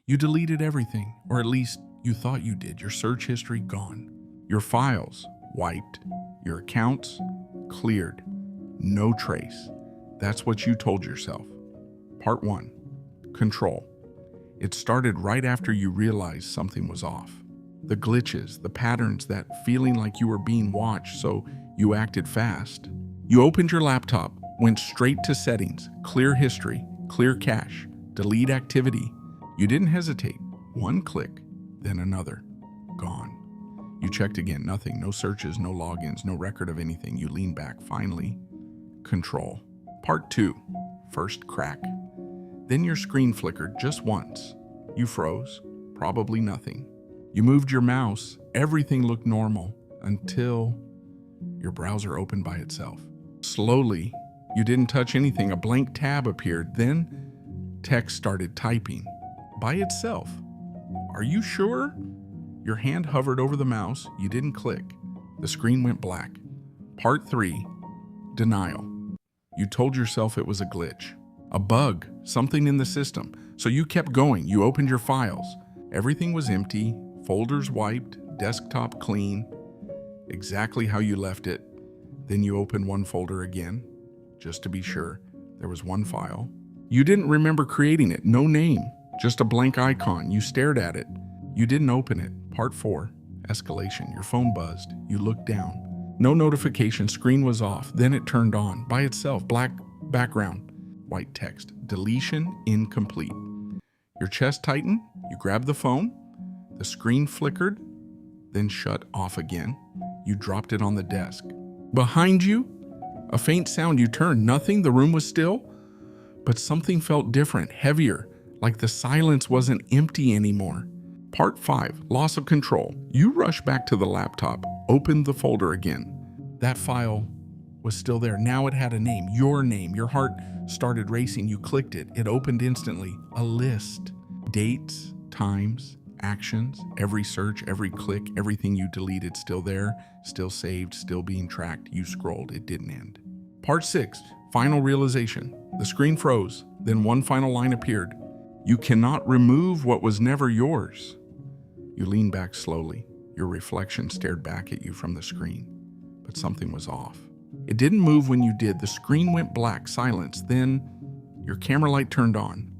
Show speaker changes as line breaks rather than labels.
You deleted everything, or at least you thought you did. Your search history gone. Your files wiped. Your accounts cleared. No trace. That's what you told yourself. Part 1. Control. It started right after you realized something was off. The glitches, the patterns, that feeling like you were being watched, so you acted fast. You opened your laptop, went straight to settings, clear history, clear cache, delete activity. You didn't hesitate. One click, then another. Gone. You checked again, nothing, no searches, no logins, no record of anything. You leaned back, finally. Control. Part 2. First crack. Then your screen flickered just once. You froze. Probably nothing. You moved your mouse. Everything looked normal until your browser opened by itself. Slowly, you didn't touch anything. A blank tab appeared. Then text started typing by itself. Are you sure? Your hand hovered over the mouse. You didn't click. The screen went black. Part 3. Denial. You told yourself it was a glitch, a bug, something in the system. So you kept going. You opened your files. Everything was empty, folders wiped, desktop clean, exactly how you left it. Then you opened one folder again, just to be sure. There was one file. You didn't remember creating it. No name, just a blank icon. You stared at it. You didn't open it. Part 4. Escalation. Your phone buzzed. You looked down. No notification. Screen was off. Then it turned on by itself. Black background. White text. Deletion incomplete. Your chest tightened. You grabbed the phone. The screen flickered, then shut off again. You dropped it on the desk. Behind you, a faint sound. You turned. Nothing. The room was still. But something felt different, heavier, like the silence wasn't empty anymore. Part 5. Loss of control. You rushed back to the laptop, opened the folder again. That file was still there. Now it had a name, your name. Your heart started racing. You clicked it. It opened instantly. A list. Dates, times, actions, every search, every click, everything you deleted still there, still saved, still being tracked. You scrolled. It didn't end. Part 6. Final realization. The screen froze. Then one final line appeared. You cannot remove what was never yours. You leaned back slowly. Your reflection stared back at you from the screen. But something was off. It didn't move when you did. The screen went black, silence. Then your camera light turned on.